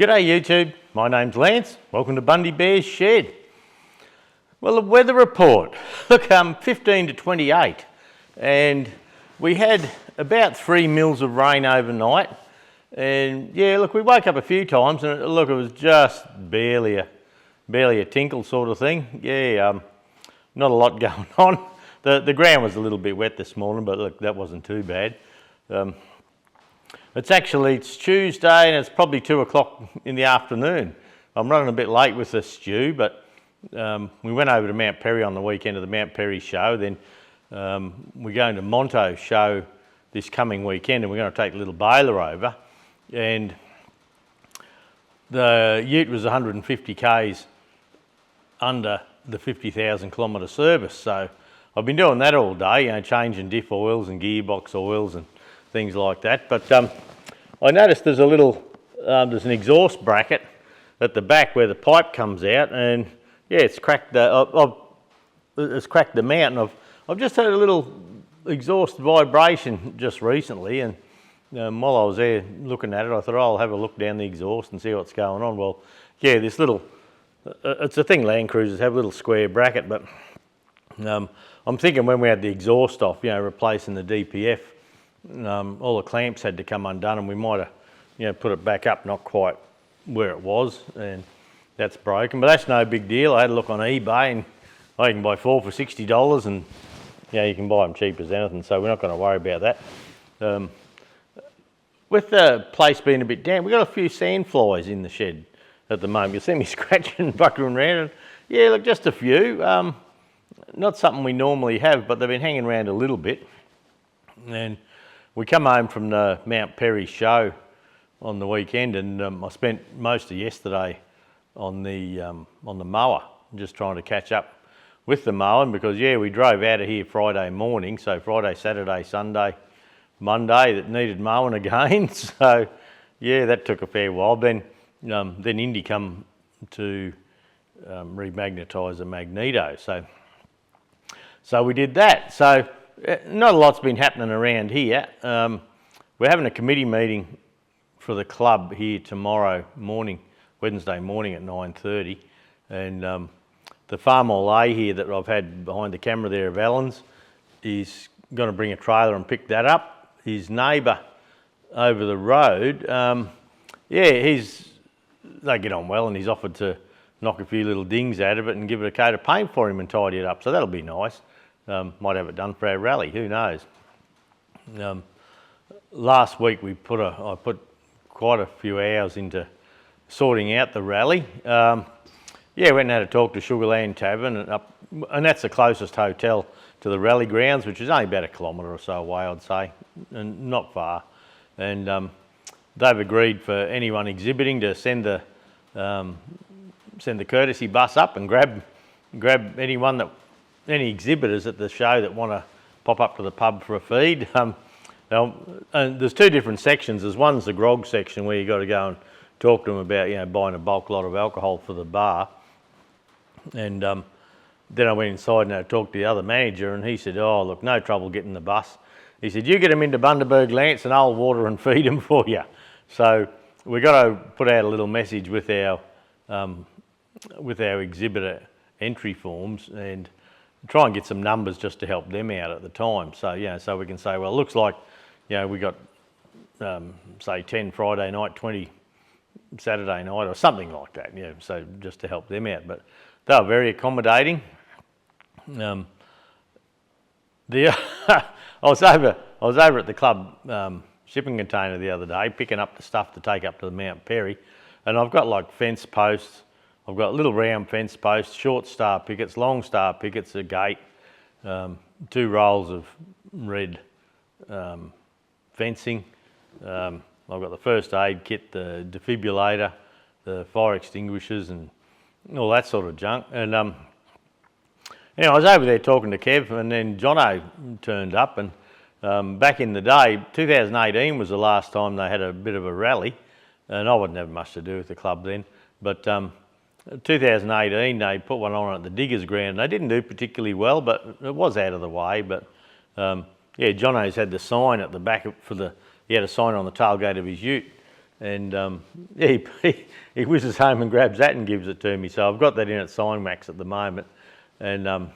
G'day YouTube, my name's Lance. Welcome to Bundy Bear's Shed. Well, the weather report. Look, 15 to 28, and we had about 3 mils of rain overnight. And yeah, look, we woke up a few times, and look, it was just barely a tinkle sort of thing. Yeah, not a lot going on. The ground was a little bit wet this morning, but look, that wasn't too bad. It's Tuesday and it's probably 2 o'clock in the afternoon. I'm running a bit late with the stew, but we went over to Mount Perry on the weekend of the Mount Perry show. Then we're going to Monto show this coming weekend, and we're going to take the little baler over. And the ute was 150 k's under the 50,000 kilometre service. So I've been doing that all day, changing diff oils and gearbox oils and things like that. But I noticed there's an exhaust bracket at the back where the pipe comes out, and yeah, it's cracked the mount. And I've just had a little exhaust vibration just recently, and while I was there looking at it, I thought, I'll have a look down the exhaust and see what's going on. Well, yeah, this little, it's a thing Land Cruisers have, a little square bracket, but I'm thinking when we had the exhaust off, replacing the DPF, all the clamps had to come undone, and we might have, put it back up, not quite where it was, and that's broken. But that's no big deal. I had a look on eBay, and I can buy 4 for $60, and you can buy them cheap as anything, so we're not going to worry about that. With the place being a bit damp, we've got a few sand flies in the shed at the moment. You'll see me scratching and buckering around, and yeah, look, just a few. Not something we normally have, but they've been hanging around a little bit. And we come home from the Mount Perry show on the weekend, and I spent most of yesterday on the mower, just trying to catch up with the mowing, because yeah, we drove out of here Friday morning, so Friday, Saturday, Sunday, Monday that needed mowing again. So yeah, that took a fair while. Then Indy come to remagnetise the magneto, so we did that. So not a lot's been happening around here. We're having a committee meeting for the club here tomorrow morning, Wednesday morning at 9:30, and the farm lay here that I've had behind the camera there of Alan's is going to bring a trailer and pick that up. His neighbour over the road, they get on well, and he's offered to knock a few little dings out of it and give it a coat of paint for him and tidy it up, so that'll be nice. Might have it done for our rally, who knows. Last week I put quite a few hours into sorting out the rally. Went and had a talk to Sugarland Tavern, and that's the closest hotel to the rally grounds, which is only about 1 kilometre or so away, I'd say, and not far. And they've agreed for anyone exhibiting to send the courtesy bus up and grab any exhibitors at the show that want to pop up to the pub for a feed. And there's 2 different sections. There's one's the grog section where you got to go and talk to them about buying a bulk lot of alcohol for the bar. And then I went inside and I talked to the other manager, and he said, "Oh, look, no trouble getting the bus." He said, "You get them into Bundaberg, Lance, and I'll water and feed them for you." So we've got to put out a little message with our exhibitor entry forms and try and get some numbers just to help them out at the time. So so we can say, well, it looks like we got say 10 Friday night, 20 Saturday night, or something like that. So just to help them out. But they were very accommodating. I was over at the club shipping container the other day, picking up the stuff to take up to the Mount Perry, and I've got like fence posts. I've got little round fence posts, short star pickets, long star pickets, a gate, 2 rolls of red fencing. I've got the first aid kit, the defibrillator, the fire extinguishers, and all that sort of junk. And I was over there talking to Kev, and then Jono turned up. And back in the day, 2018 was the last time they had a bit of a rally, and I wouldn't have much to do with the club then. But 2018 they put one on at the Diggers ground. They didn't do particularly well, but it was out of the way. But Jono's had the sign at the back he had a sign on the tailgate of his ute And yeah, he whizzes home and grabs that and gives it to me. So I've got that in at Signmax at the moment. And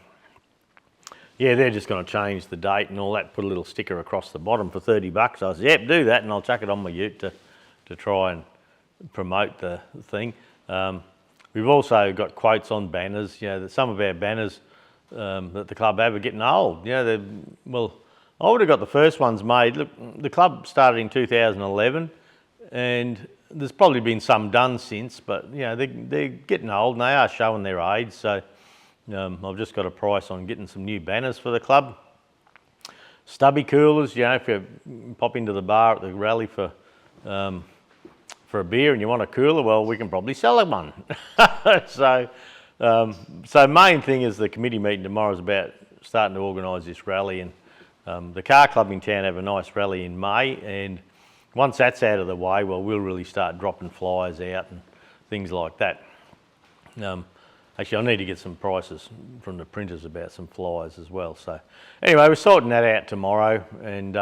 yeah, they're just going to change the date and all that, put a little sticker across the bottom for $30. I said, yep, do that, and I'll chuck it on my ute to try and promote the thing. We've also got quotes on banners. You know, that some of our banners that the club have are getting old. You know, well, I would have got the first ones made. Look, the club started in 2011, and there's probably been some done since, but you know, they're getting old and they are showing their age. So I've just got a price on getting some new banners for the club. Stubby coolers, you know, if you pop into the bar at the rally for a beer and you want a cooler, well, we can probably sell one. So main thing is the committee meeting tomorrow is about starting to organise this rally, and the car club in town have a nice rally in May, and once that's out of the way, well, we'll really start dropping flyers out and things like that. Actually, I need to get some prices from the printers about some flyers as well. So anyway, we're sorting that out tomorrow, and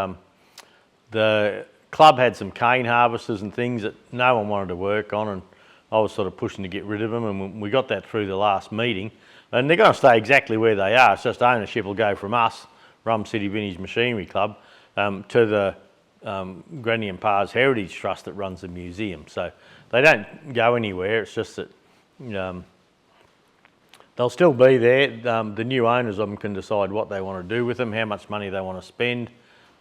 the club had some cane harvesters and things that no one wanted to work on, and I was sort of pushing to get rid of them, and we got that through the last meeting, and they're going to stay exactly where they are. It's just ownership will go from us, Rum City Vintage Machinery Club, to the Granny and Pa's Heritage Trust that runs the museum. So they don't go anywhere. It's just that they'll still be there. The new owners of them can decide what they want to do with them, how much money they want to spend,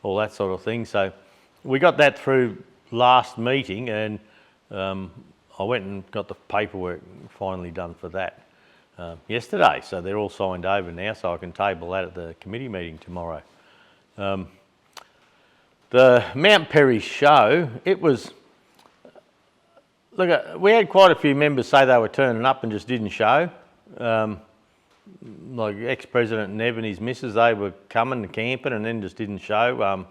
all that sort of thing. So we got that through last meeting, and I went and got the paperwork finally done for that yesterday. So they're all signed over now, so I can table that at the committee meeting tomorrow. The Mount Perry show, it was, look, we had quite a few members say they were turning up and just didn't show. Like ex-President Nev and his missus, they were coming and camping and then just didn't show.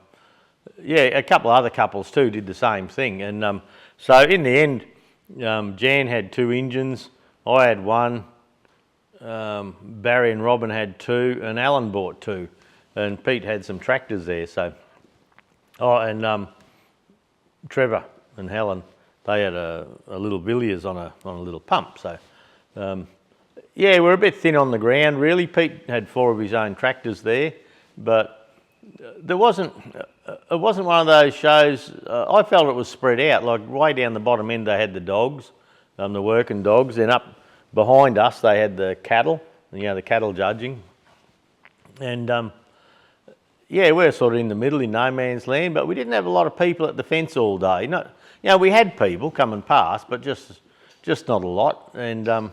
Yeah, a couple of other couples too did the same thing. And so in the end, Jan had 2 engines, I had 1, Barry and Robin had 2, and Alan bought 2, and Pete had some tractors there. So, and Trevor and Helen, they had a little Villiers on a little pump. So, yeah, we're a bit thin on the ground really. Pete had 4 of his own tractors there, but it wasn't one of those shows. I felt it was spread out, like way down the bottom end they had the dogs, the working dogs, then up behind us they had the cattle, you know, the cattle judging. And yeah, we're sort of in the middle in no man's land, but we didn't have a lot of people at the fence all day. You know, we had people come and pass, but just not a lot. And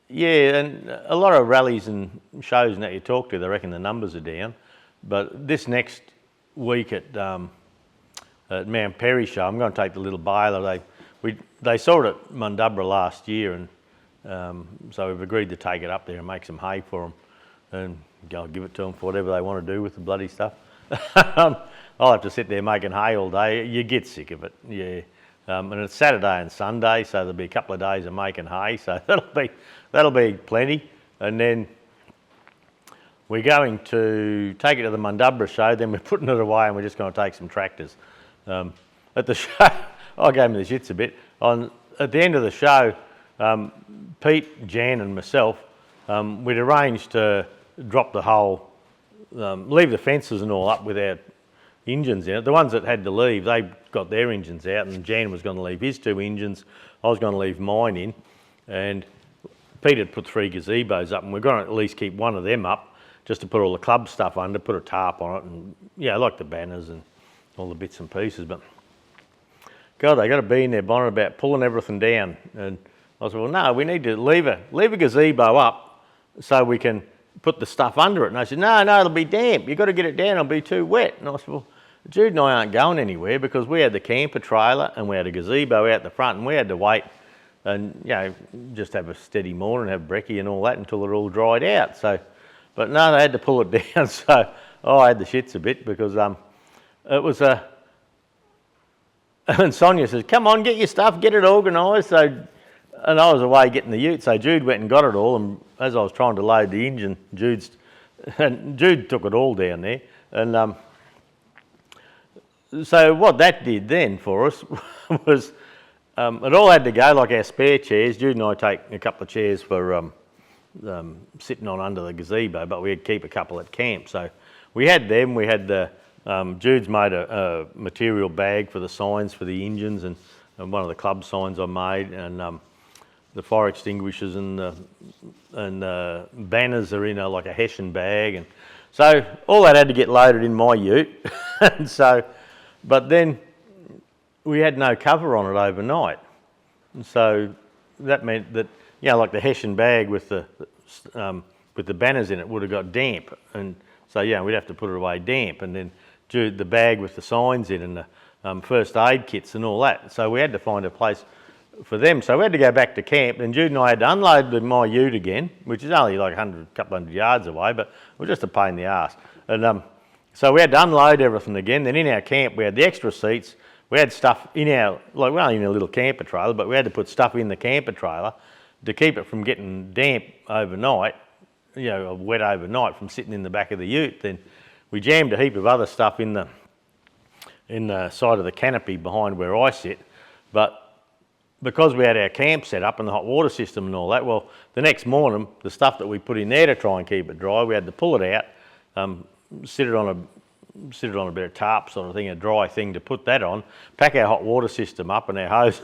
yeah, and a lot of rallies and shows that you talk to, they reckon the numbers are down. But this next week at Mount Perry show, I'm going to take the little baler. They saw it at Mundubra last year, and so we've agreed to take it up there and make some hay for them, and I'll give it to them for whatever they want to do with the bloody stuff. I'll have to sit there making hay all day. You get sick of it, yeah. And it's Saturday and Sunday, so there'll be a couple of days of making hay, so that'll be plenty. And then we're going to take it to the Mundubra show, then we're putting it away and we're just going to take some tractors. At the show, I gave me the shits a bit. At the end of the show, Pete, Jan and myself, we'd arranged to drop the whole, leave the fences and all up with our engines in it. The ones that had to leave, they got their engines out, and Jan was going to leave his 2 engines. I was going to leave mine in, and Pete had put 3 gazebos up, and we're going to at least keep one of them up just to put all the club stuff under, put a tarp on it, and yeah, like the banners and all the bits and pieces. But God, they got a bee in their bonnet about pulling everything down. And I said, well, no, we need to leave a gazebo up so we can put the stuff under it. And they said, no, it'll be damp. You've got to get it down, it'll be too wet. And I said, well, Jude and I aren't going anywhere because we had the camper trailer and we had a gazebo out the front, and we had to wait and, you know, just have a steady morning, have brekkie and all that until it all dried out. So, but no, they had to pull it down. So I had the shits a bit because it was and Sonia says, come on, get your stuff, get it organised. So, and I was away getting the ute, so Jude went and got it all, and as I was trying to load the engine, Jude took it all down there. And So what that did then for us was it all had to go, like our spare chairs. Jude and I take a couple of chairs for sitting on under the gazebo, but we'd keep a couple at camp. So we had them. We had the Jude's made a material bag for the signs for the engines, and one of the club signs I made, and the fire extinguishers and the banners are in like a Hessian bag, and so all that had to get loaded in my ute. And so, but then we had no cover on it overnight, and so that meant that, you know, like the Hessian bag with the banners in it would have got damp, and so yeah, we'd have to put it away damp, and then the bag with the signs in and the first aid kits and all that. So we had to find a place for them. So we had to go back to camp, and Jude and I had to unload my ute again, which is only like a couple hundred yards away, but it was just a pain in the arse. And so we had to unload everything again. Then in our camp, we had the extra seats. We had stuff in our, like we're only in a little camper trailer, but we had to put stuff in the camper trailer to keep it from getting damp overnight, you know, wet overnight from sitting in the back of the ute. Then we jammed a heap of other stuff in the side of the canopy behind where I sit, but because we had our camp set up and the hot water system and all that, well, the next morning, the stuff that we put in there to try and keep it dry, we had to pull it out, sit it on a bit of tarp sort of thing, a dry thing to put that on, pack our hot water system up and our hose,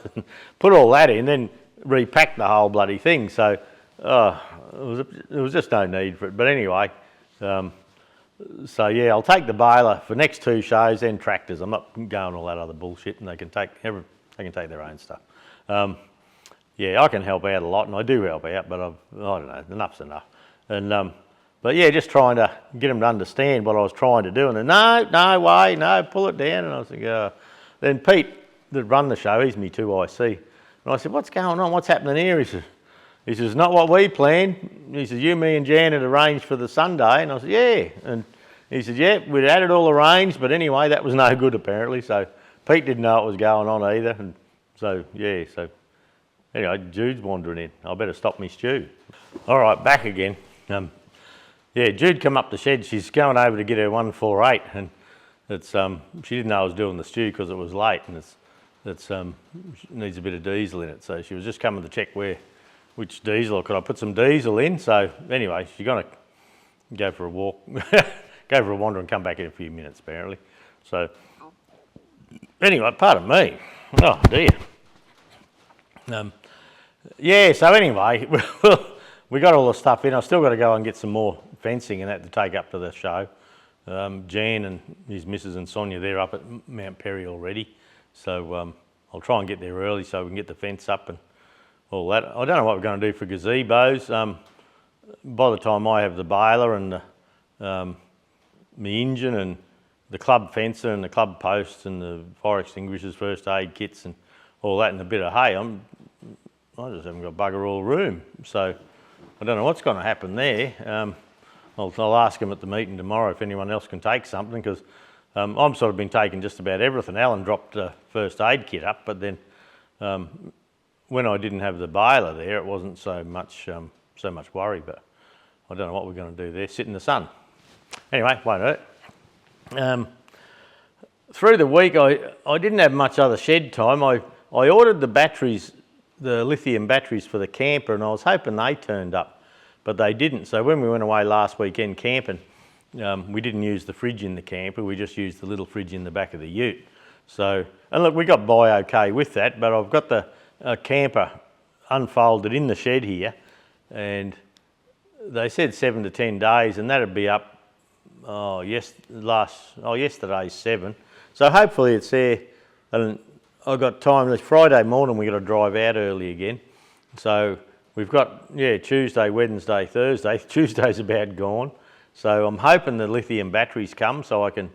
put all that in, then repack the whole bloody thing. So there was just no need for it. But anyway, so yeah, I'll take the baler for next 2 shows, then tractors. I'm not going all that other bullshit, and they can take their own stuff. Yeah, I can help out a lot, and I do help out, but I don't know, enough's enough. And but yeah, just trying to get them to understand what I was trying to do, and then, no way, no, pull it down. And I was like, then Pete, that run the show, he's me 2IC, and I said, what's going on? What's happening here? He says, not what we planned. He says, you, me, and Jan had arranged for the Sunday, and I said, yeah. And he said, yeah, we'd had it all arranged, but anyway, that was no good apparently. So Pete didn't know what was going on either, and so yeah, so anyway, Jude's wandering in. I better stop me stew. All right, back again. Yeah, Jude come up the shed. She's going over to get her 148, and it's she didn't know I was doing the stew because it was late, and it needs a bit of diesel in it. So she was just coming to check which diesel, or could I put some diesel in? So anyway, she's gonna go for a walk, go for a wander, and come back in a few minutes apparently. So anyway, pardon me. Oh dear. Yeah, so anyway, we got all the stuff in. I've still got to go and get some more fencing and that to take up to the show. Jan and his missus and Sonia, they're up at Mount Perry already. So I'll try and get there early so we can get the fence up and all that. I don't know what we're going to do for gazebos. By the time I have the baler and the engine and the club fencer and the club posts and the fire extinguishers, first aid kits and all that and a bit of hay, I just haven't got bugger all room. So I don't know what's going to happen there. I'll ask them at the meeting tomorrow if anyone else can take something, because I'm sort of been taking just about everything. Alan dropped a first aid kit up, but then when I didn't have the baler there, it wasn't so much worry. But I don't know what we're going to do there. Sit in the sun. Anyway, won't hurt. Through the week, I didn't have much other shed time. I ordered the batteries, the lithium batteries for the camper, and I was hoping they turned up, but they didn't. So when we went away last weekend camping, we didn't use the fridge in the camper. We just used the little fridge in the back of the ute. So, and look, we got by okay with that, but I've got the camper unfolded in the shed here, and they said 7 to 10 days, and that'd be up. Yesterday's 7. So hopefully it's there, and I've got time. This Friday morning we got to drive out early again. So we've got, Tuesday, Wednesday, Thursday. Tuesday's about gone. So I'm hoping the lithium batteries come so I can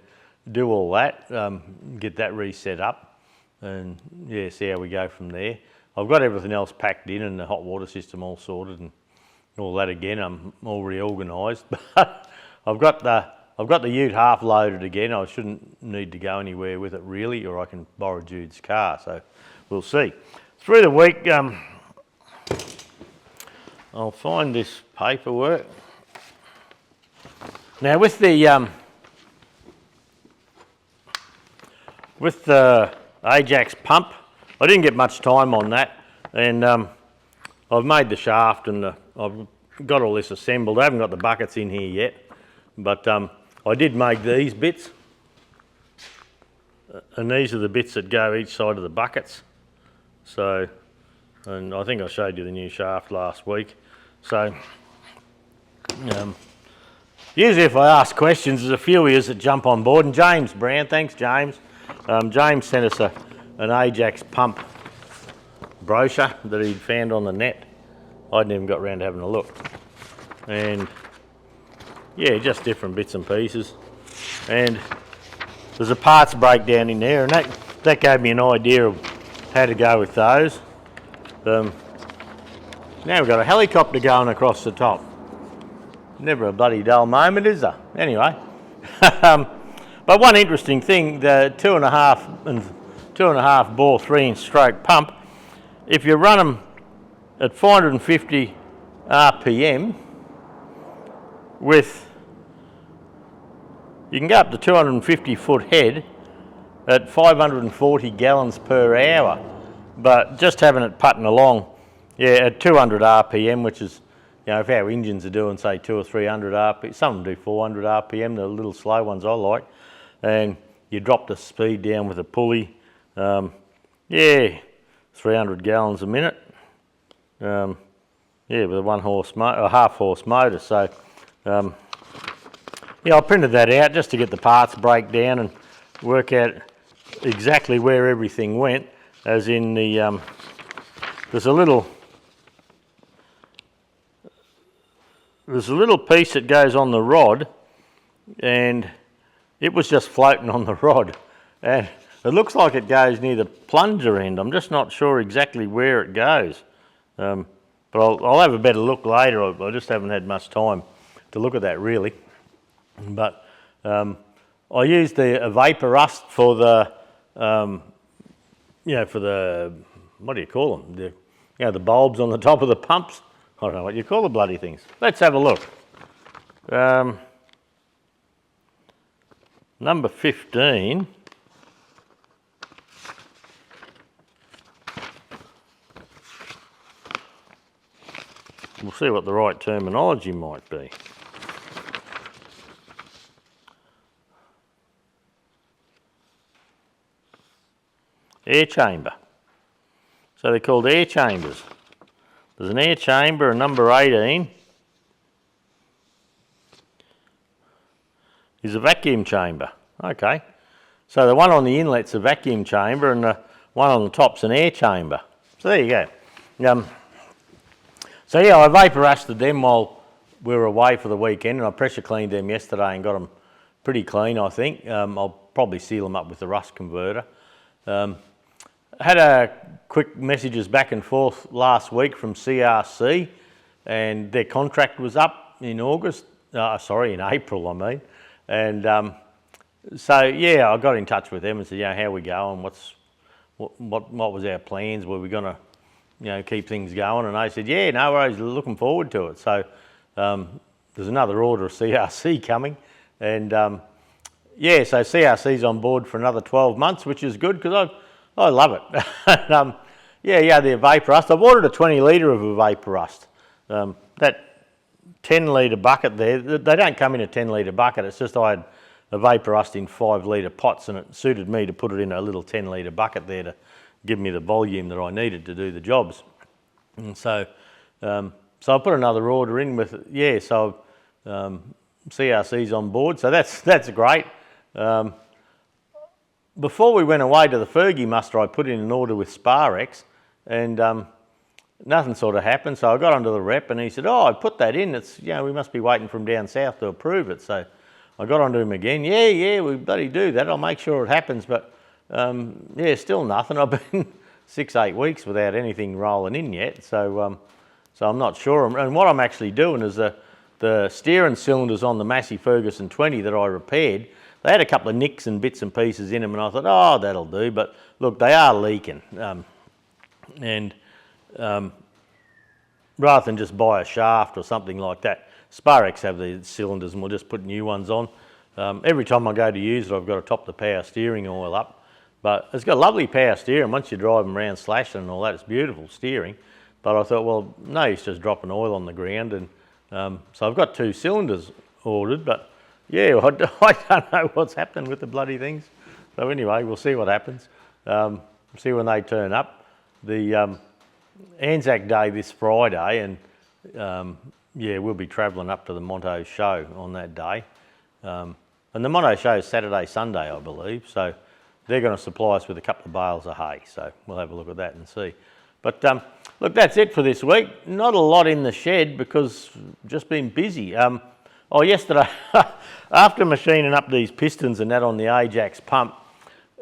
do all that, get that reset up, and see how we go from there. I've got everything else packed in and the hot water system all sorted and all that again. I'm all reorganised, but I've got the ute half loaded again. I shouldn't need to go anywhere with it really, or I can borrow Jude's car, so we'll see. Through the week, I'll find this paperwork. Now with the, with the Ajax pump, I didn't get much time on that, and I've made the shaft and I've got all this assembled. I haven't got the buckets in here yet, but I did make these bits, and these are the bits that go each side of the buckets. So, and I think I showed you the new shaft last week. So, usually if I ask questions, there's a few of you that jump on board, and James Brown, thanks James. James sent us an Ajax pump brochure that he'd found on the net. I hadn't even got around to having a look. And yeah, just different bits and pieces. And there's a parts breakdown in there, and that gave me an idea of how to go with those. Now we've got a helicopter going across the top. Never a bloody dull moment, is there? Anyway, but one interesting thing, the 2.5 bore 3-inch stroke pump, if you run them at 450 RPM you can go up to 250 foot head at 540 gallons per hour, but just having it putting along, yeah, at 200 RPM, which is, you know, if our engines are doing say 200 or 300 RPM, some of them do 400 RPM, the little slow ones I like, and you drop the speed down with a pulley, yeah, 300 gallons a minute, yeah, with a half horse motor. So yeah, I printed that out just to get the parts breakdown and work out exactly where everything went, as in the there's a little piece that goes on the rod, and it was just floating on the rod, and it looks like it goes near the plunger end. I'm just not sure exactly where it goes, but I'll have a better look later. I just haven't had much time to look at that really. But I used a vapor rust for the, you know, for the, what do you call them? You know, the bulbs on the top of the pumps. I don't know what you call the bloody things. Let's have a look. Number 15. We'll see what the right terminology might be. Air chamber. So they're called air chambers. There's an air chamber, and number 18 is a vacuum chamber. Okay. So the one on the inlet's a vacuum chamber, and the one on the top's an air chamber. So there you go. So yeah, I vapor rusted them while we were away for the weekend, and I pressure cleaned them yesterday and got them pretty clean, I think. I'll probably seal them up with the rust converter. Had a quick messages back and forth last week from CRC, and their contract was up in in April I mean. And so yeah, I got in touch with them and said, you know, how we going, what was our plans, were we gonna, you know, keep things going? And they said, yeah, no worries, looking forward to it. So there's another order of CRC coming, and yeah, so CRC's on board for another 12 months, which is good because I love it. Yeah, they're vapor rust. I've ordered a 20 litre of a vapor rust. That 10 litre bucket there, they don't come in a 10 litre bucket, it's just I had a vapor rust in 5 litre pots, and it suited me to put it in a little 10 litre bucket there to give me the volume that I needed to do the jobs. And so I put another order in with, yeah, so CRC's on board, so that's great. Before we went away to the Fergie muster, I put in an order with Sparex, and nothing sort of happened. So I got onto the rep, and he said, "Oh, I put that in. It's, you know, we must be waiting from down south to approve it." So I got onto him again. Yeah, we bloody do that. I'll make sure it happens. But yeah, still nothing. I've been 6-8 weeks without anything rolling in yet. So I'm not sure. And what I'm actually doing is the steering cylinders on the Massey Ferguson 20 that I repaired. They had a couple of nicks and bits and pieces in them, and I thought, oh, that'll do. But look, they are leaking. Rather than just buy a shaft or something like that, Sparex have the cylinders, and we'll just put new ones on. Every time I go to use it, I've got to top the power steering oil up. But it's got lovely power steering. Once you drive them around slashing and all that, it's beautiful steering. But I thought, well, no use just dropping oil on the ground. And so I've got 2 cylinders ordered, but yeah, I don't know what's happening with the bloody things. So anyway, we'll see what happens. See when they turn up. The Anzac Day this Friday, and yeah, we'll be travelling up to the Monto show on that day. And the Monto show is Saturday, Sunday, I believe. So they're going to supply us with a couple of bales of hay. So we'll have a look at that and see. But look, that's it for this week. Not a lot in the shed because just been busy. Oh, yesterday, after machining up these pistons and that on the Ajax pump,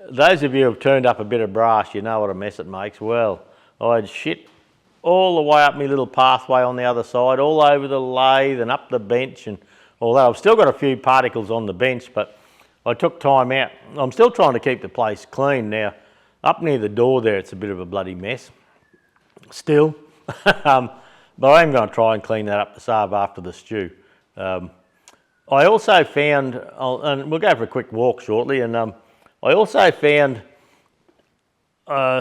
those of you who have turned up a bit of brass, you know what a mess it makes. Well, I had shit all the way up my little pathway on the other side, all over the lathe and up the bench. And although I've still got a few particles on the bench, but I took time out. I'm still trying to keep the place clean. Now, up near the door there, it's a bit of a bloody mess still. But I am going to try and clean that up to serve after the stew. I also found, and we'll go for a quick walk shortly, and I also found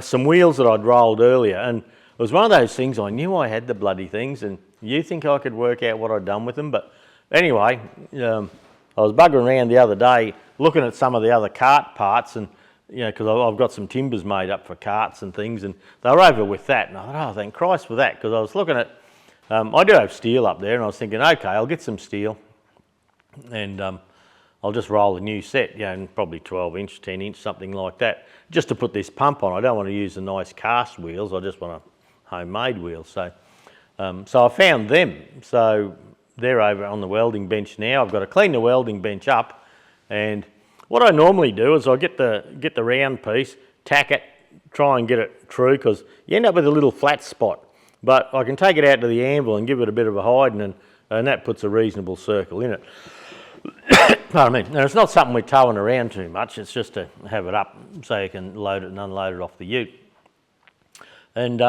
some wheels that I'd rolled earlier, and it was one of those things, I knew I had the bloody things, and you think I could work out what I'd done with them, but anyway, I was buggering around the other day looking at some of the other cart parts, and you know, because I've got some timbers made up for carts and things, and they were over with that, and I thought, oh, thank Christ for that, because I was looking at, I do have steel up there, and I was thinking, okay, I'll get some steel, and I'll just roll a new set, you know, probably 12 inch, 10 inch, something like that, just to put this pump on. I don't want to use the nice cast wheels, I just want a homemade wheel. So I found them, so they're over on the welding bench now. I've got to clean the welding bench up, and what I normally do is I get the round piece, tack it, try and get it true, because you end up with a little flat spot. But I can take it out to the anvil and give it a bit of a hiding, and that puts a reasonable circle in it. Pardon me. Now, it's not something we're towing around too much, it's just to have it up so you can load it and unload it off the ute. And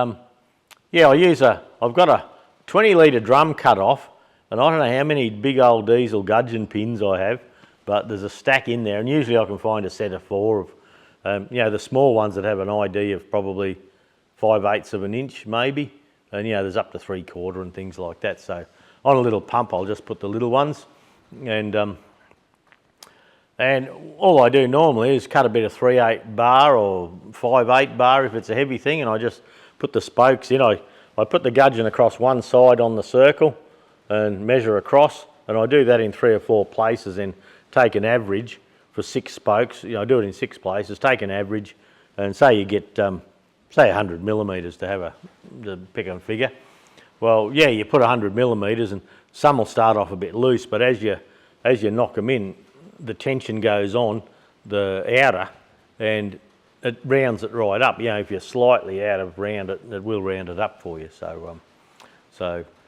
yeah, I've got a 20 litre drum cut off, and I don't know how many big old diesel gudgeon pins I have, but there's a stack in there, and usually I can find a set of 4 of, you know, the small ones that have an ID of probably 5/8 of an inch maybe, and you know, there's up to 3/4 and things like that. So on a little pump, I'll just put the little ones, and all I do normally is cut a bit of 3/8 bar or 5/8 bar if it's a heavy thing, and I just put the spokes in. I put the gudgeon across one side on the circle and measure across, and I do that in 3 or 4 places, and take an average for 6 spokes. You know, I do it in 6 places, take an average, and say you get, say 100 millimetres to have the pick and figure. Well, yeah, you put 100 millimetres, and some will start off a bit loose, but as you knock them in, the tension goes on the outer, and it rounds it right up. You know, if you're slightly out of round, it will round it up for you. So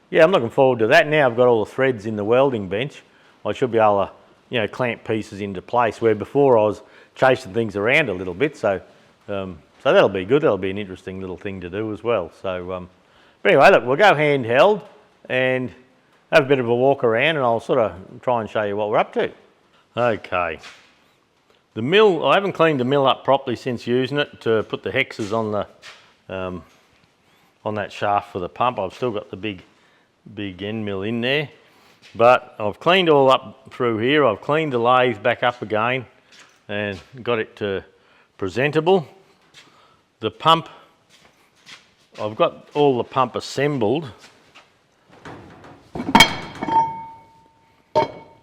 yeah, I'm looking forward to that. Now I've got all the threads in the welding bench, I should be able to, you know, clamp pieces into place, where before I was chasing things around a little bit. So that'll be good. That'll be an interesting little thing to do as well. So but anyway, look, we'll go handheld and have a bit of a walk around, and I'll sort of try and show you what we're up to. Okay, the mill, I haven't cleaned the mill up properly since using it to put the hexes on the on that shaft for the pump. I've still got the big end mill in there, but I've cleaned all up through here. I've cleaned the lathe back up again and got it to presentable. The pump, I've got all the pump assembled.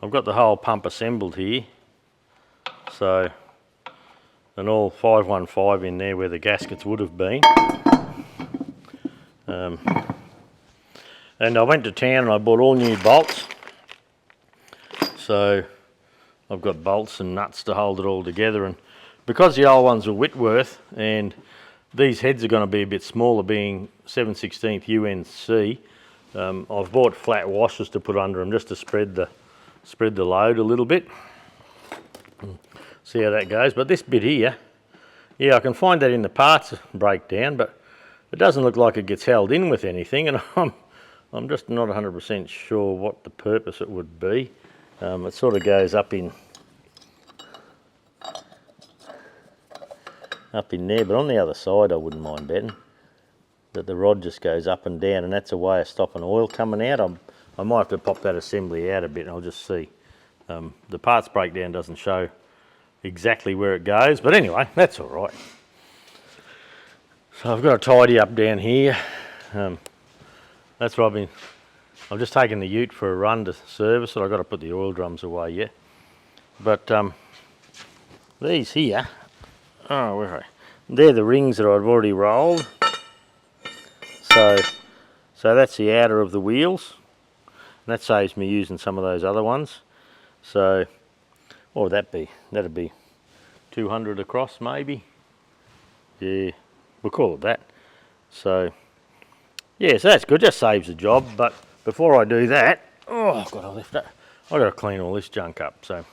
I've got the whole pump assembled here, so, and all 515 in there where the gaskets would have been. And I went to town and I bought all new bolts, so I've got bolts and nuts to hold it all together, and because the old ones were Whitworth and these heads are going to be a bit smaller, being 7/16 UNC, I've bought flat washers to put under them just to spread the load a little bit. See how that goes. But this bit here, yeah, I can find that in the parts breakdown, but it doesn't look like it gets held in with anything, and I'm just not 100% sure what the purpose it would be. It sort of goes up in up in there, but on the other side I wouldn't mind betting that the rod just goes up and down, and that's a way of stopping oil coming out. I might have to pop that assembly out a bit and I'll just see. The parts breakdown doesn't show exactly where it goes, but anyway, that's all right. So I've got to tidy up down here. That's what I've just taken the ute for a run to service it. I've got to put the oil drums away yet. But these here, oh, where are they? They're the rings that I've already rolled. So that's the outer of the wheels. And that saves me using some of those other ones. So, what would that be? That'd be 200 across maybe. Yeah, we'll call it that. So, yeah, so that's good, just saves the job. But before I do that, oh, I've got to lift it. I've got to clean all this junk up. So,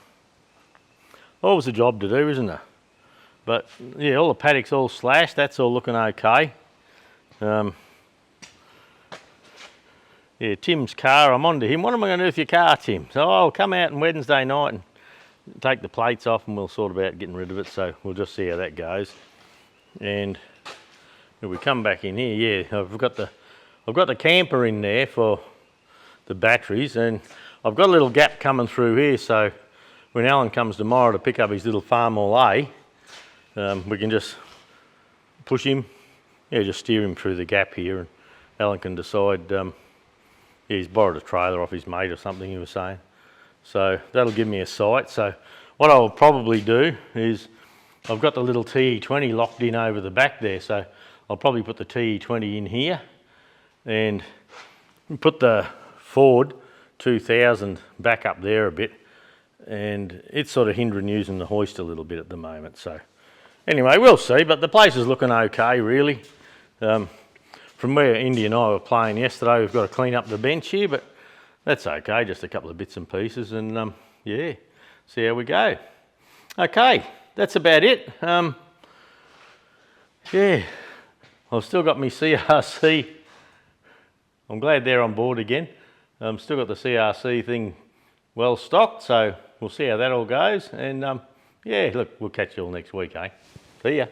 always a job to do, isn't there? But yeah, all the paddock's all slashed, that's all looking okay. Yeah, Tim's car, I'm on to him. What am I going to do with your car, Tim? So I'll come out on Wednesday night and take the plates off and we'll sort about getting rid of it. So we'll just see how that goes. And if we come back in here, yeah, I've got the camper in there for the batteries, and I've got a little gap coming through here. So when Alan comes tomorrow to pick up his little Farm All A, we can just push him, yeah, just steer him through the gap here, and Alan can decide. Yeah, he's borrowed a trailer off his mate or something, he was saying. So that'll give me a sight. So what I'll probably do is, I've got the little TE20 locked in over the back there, so I'll probably put the TE20 in here and put the Ford 2000 back up there a bit, and it's sort of hindering using the hoist a little bit at the moment. So anyway, we'll see, but the place is looking okay really. From where Indy and I were playing yesterday, we've got to clean up the bench here, but that's okay, just a couple of bits and pieces, and yeah, see how we go. Okay, that's about it. Yeah, I've still got my CRC. I'm glad they're on board again. Still got the CRC thing well stocked, so we'll see how that all goes. And yeah, look, we'll catch you all next week, eh? See ya.